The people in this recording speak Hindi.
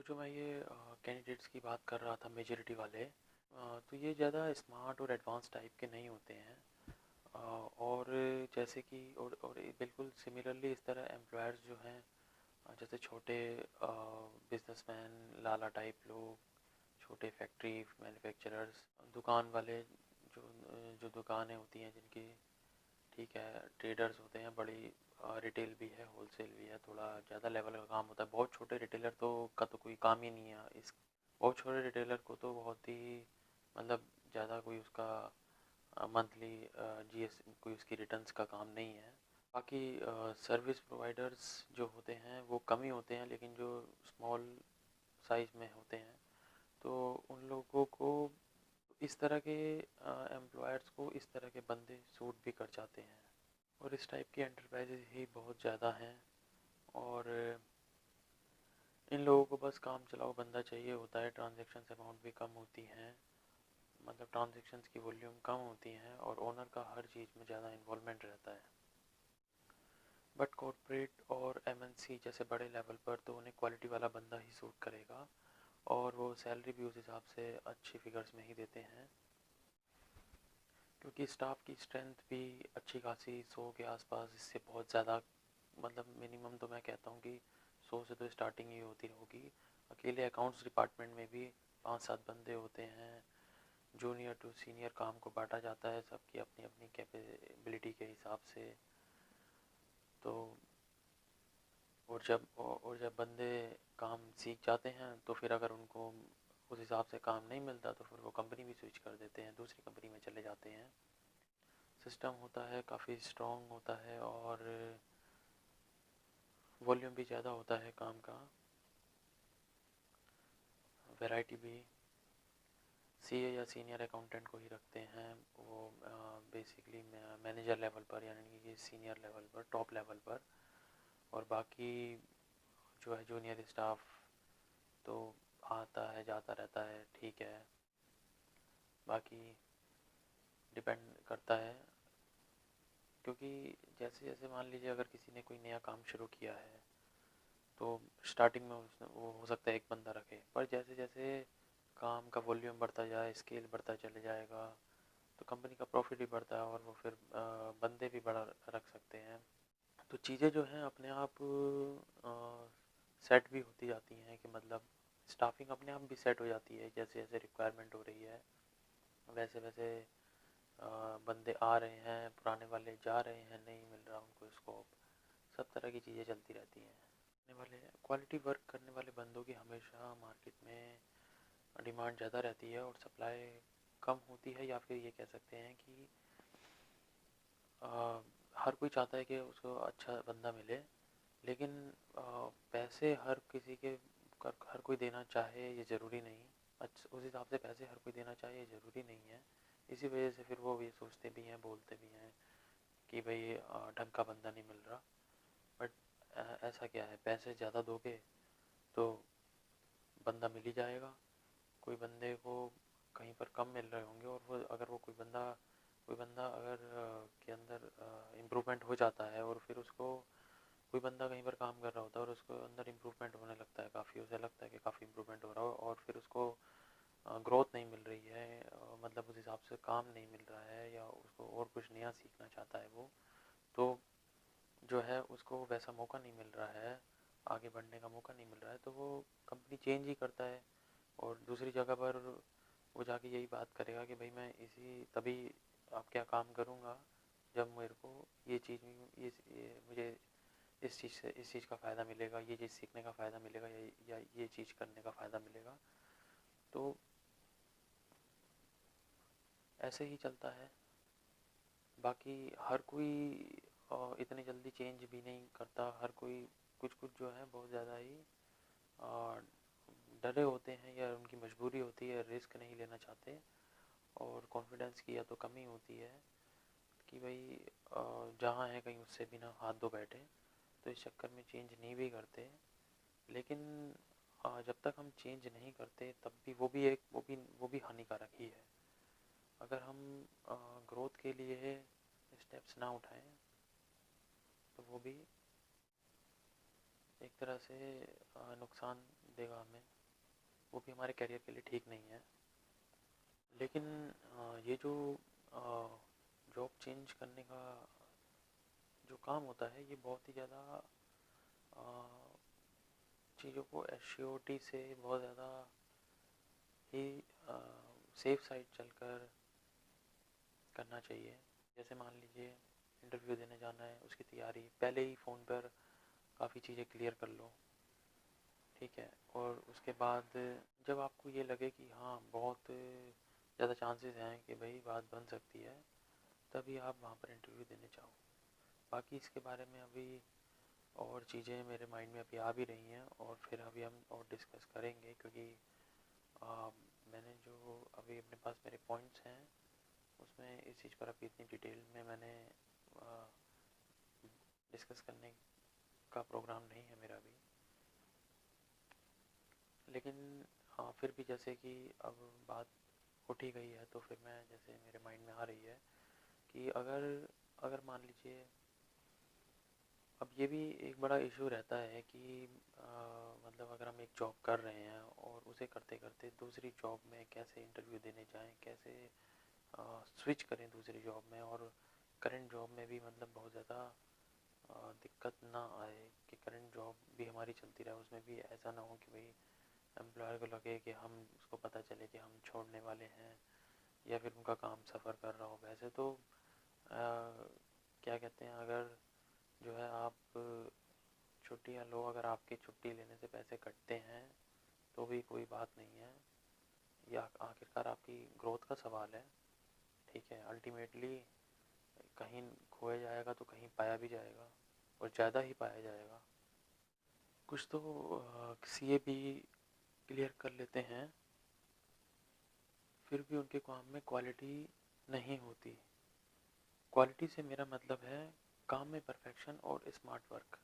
तो जो मैं ये कैंडिडेट्स की बात कर रहा था मेजॉरिटी वाले तो ये ज़्यादा स्मार्ट और एडवांस टाइप के नहीं होते हैं। और जैसे कि और ये बिल्कुल सिमिलरली इस तरह एम्प्लॉयर्स जो हैं, जैसे छोटे बिजनेसमैन लाला टाइप लोग, छोटे फैक्ट्री मैन्युफैक्चरर्स, दुकान वाले, जो जो दुकानें होती हैं जिनकी, ठीक है, ट्रेडर्स होते हैं, बड़ी रिटेल भी है, होलसेल भी है, थोड़ा ज़्यादा लेवल का काम होता है। बहुत छोटे रिटेलर तो का तो कोई काम ही नहीं है इस बहुत छोटे रिटेलर को तो बहुत ही, मतलब ज़्यादा कोई उसका मंथली जीएस कोई उसकी रिटर्न्स का काम नहीं है। बाकी सर्विस प्रोवाइडर्स जो होते हैं वो कम ही होते हैं, लेकिन जो स्मॉल साइज़ में होते हैं तो उन लोगों को इस तरह के एम्प्लॉयर्स को इस तरह के बंदे सूट भी कर जाते हैं। और इस टाइप की एंटरप्राइजेज ही बहुत ज़्यादा हैं। और इन लोगों को बस काम चलाओ बंदा चाहिए होता है। ट्रांजैक्शंस अमाउंट भी कम होती हैं, मतलब ट्रांजैक्शंस की वॉल्यूम कम होती हैं, और ओनर का हर चीज़ में ज़्यादा इन्वॉल्वमेंट रहता है। बट कॉर्पोरेट और एमएनसी जैसे बड़े लेवल पर तो उन्हें क्वालिटी वाला बंदा ही सूट करेगा, और वो सैलरी भी उस हिसाब से अच्छी फिगर्स में ही देते हैं, क्योंकि स्टाफ की स्ट्रेंथ भी अच्छी खासी 100 के आसपास, इससे बहुत ज़्यादा, मतलब मिनिमम तो मैं कहता हूँ कि 100 से तो स्टार्टिंग ही होती होगी। अकेले अकाउंट्स डिपार्टमेंट में भी 5-7 बंदे होते हैं। जूनियर टू सीनियर काम को बांटा जाता है सबकी अपनी अपनी कैपेबिलिटी के हिसाब से। तो और जब बंदे काम सीख जाते हैं तो फिर अगर उनको उस हिसाब से काम नहीं मिलता तो फिर वो कंपनी भी स्विच कर देते हैं, दूसरी कंपनी में चले जाते हैं। सिस्टम होता है काफ़ी स्ट्रॉन्ग होता है, और वॉल्यूम भी ज़्यादा होता है काम का, वैरायटी भी। सीए या सीनियर अकाउंटेंट को ही रखते हैं वो, बेसिकली मैनेजर लेवल पर, यानी कि सीनियर लेवल पर, टॉप लेवल पर। और बाकी जो है जूनियर स्टाफ तो आता है जाता रहता है, ठीक है। बाकी डिपेंड करता है, क्योंकि जैसे जैसे मान लीजिए अगर किसी ने कोई नया काम शुरू किया है तो स्टार्टिंग में उसने वो हो सकता है एक बंदा रखे, पर जैसे जैसे काम का वॉल्यूम बढ़ता जाए, स्केल बढ़ता चले जाएगा, तो कंपनी का प्रॉफिट भी बढ़ता है, और वो फिर बंदे भी बड़ा रख सकते हैं। तो चीज़ें जो हैं अपने आप सेट भी होती जाती हैं, कि मतलब स्टाफिंग अपने आप भी सेट हो जाती है। जैसे जैसे रिक्वायरमेंट हो रही है वैसे वैसे बंदे आ रहे हैं, पुराने वाले जा रहे हैं, नहीं मिल रहा उनको स्कोप, सब तरह की चीज़ें चलती रहती हैं। करने वाले क्वालिटी वर्क करने वाले बंदों की हमेशा मार्केट में डिमांड ज़्यादा रहती है और सप्लाई कम होती है, या फिर ये कह सकते हैं कि हर कोई चाहता है कि उसको अच्छा बंदा मिले, लेकिन पैसे हर किसी के हर कोई देना चाहे ये ज़रूरी नहीं। अच्छा, उस हिसाब से पैसे हर कोई देना चाहे ये ज़रूरी नहीं है। इसी वजह से फिर वो ये सोचते भी हैं, बोलते भी हैं कि भाई ढंग का बंदा नहीं मिल रहा। बट ऐसा क्या है, पैसे ज़्यादा दोगे तो बंदा मिल ही जाएगा। कोई बंदे को कहीं पर कम मिल रहे होंगे, और वो अगर वो कोई बंदा अगर के अंदर इम्प्रूवमेंट हो जाता है, और फिर उसको कोई बंदा कहीं पर काम कर रहा होता है और उसको अंदर इम्प्रूवमेंट होने लगता है, काफ़ी उसे लगता है कि काफ़ी इम्प्रूवमेंट हो रहा हो, और फिर उसको ग्रोथ नहीं मिल रही है, मतलब उस हिसाब से काम नहीं मिल रहा है, या उसको और कुछ नया सीखना चाहता है वो, तो जो है उसको वैसा मौका नहीं मिल रहा है, आगे बढ़ने का मौका नहीं मिल रहा है, तो वो कंपनी चेंज ही करता है। और दूसरी जगह पर वो जाके यही बात करेगा कि भाई मैं इसी तभी आप क्या काम करूँगा जब मेरे को ये चीज़, ये मुझे इस चीज़ का फ़ायदा मिलेगा, ये चीज़ सीखने का फ़ायदा मिलेगा, या ये चीज़ करने का फ़ायदा मिलेगा। तो ऐसे ही चलता है। बाकी हर कोई इतनी जल्दी चेंज भी नहीं करता। हर कोई कुछ कुछ जो है बहुत ज़्यादा ही अ, डरे होते हैं, या उनकी मजबूरी होती है, रिस्क नहीं लेना चाहते, और कॉन्फिडेंस की या तो कमी होती है कि भाई जहाँ है कहीं उससे बिना हाथ धो बैठे, तो इस चक्कर में चेंज नहीं भी करते। लेकिन जब तक हम चेंज नहीं करते तब भी वो भी हानिकारक ही है। अगर हम ग्रोथ के लिए स्टेप्स ना उठाएं तो वो भी एक तरह से नुकसान देगा हमें, वो भी हमारे करियर के लिए ठीक नहीं है। लेकिन ये जो जॉब चेंज करने का जो काम होता है, ये बहुत ही ज़्यादा चीज़ों को एश्योरिटी से बहुत ज़्यादा ही सेफ साइड चलकर करना चाहिए। जैसे मान लीजिए इंटरव्यू देने जाना है, उसकी तैयारी पहले ही फ़ोन पर काफ़ी चीज़ें क्लियर कर लो, ठीक है। और उसके बाद जब आपको ये लगे कि हाँ बहुत ज़्यादा चांसेस हैं कि भाई बात बन सकती है, तभी आप वहाँ पर इंटरव्यू देने जाओ। बाकी इसके बारे में अभी और चीज़ें मेरे माइंड में अभी आ भी रही हैं, और फिर अभी हम और डिस्कस करेंगे, क्योंकि आ, मैंने जो अभी अपने पास मेरे पॉइंट्स हैं, उसमें इस चीज़ पर अभी इतनी डिटेल में मैंने डिस्कस करने का प्रोग्राम नहीं है मेरा अभी। लेकिन हाँ, फिर भी जैसे कि अब बात उठ ही गई है, तो फिर मैं जैसे मेरे माइंड में आ रही है कि अगर अगर मान लीजिए, अब ये भी एक बड़ा इशू रहता है कि मतलब अगर हम एक जॉब कर रहे हैं और उसे करते करते दूसरी जॉब में कैसे इंटरव्यू देने जाएं, कैसे स्विच करें दूसरी जॉब में, और करंट जॉब में भी मतलब बहुत ज़्यादा दिक्कत ना आए कि करंट जॉब भी हमारी चलती रहे, उसमें भी ऐसा ना हो कि भाई एम्प्लॉयर को लगे कि हम उसको पता चले कि हम छोड़ने वाले हैं, या फिर उनका काम सफ़र कर रहा हो। वैसे तो क्या कहते हैं, अगर जो है आप छुट्टियाँ लो, अगर आपकी छुट्टी लेने से पैसे कटते हैं तो भी कोई बात नहीं है, या आखिरकार आपकी ग्रोथ का सवाल है, ठीक है। अल्टीमेटली कहीं खोया जाएगा तो कहीं पाया भी जाएगा, और ज़्यादा ही पाया जाएगा। कुछ तो सीए भी क्लियर कर लेते हैं, फिर भी उनके काम में क्वालिटी नहीं होती। क्वालिटी से मेरा मतलब है काम में परफेक्शन और स्मार्ट वर्क।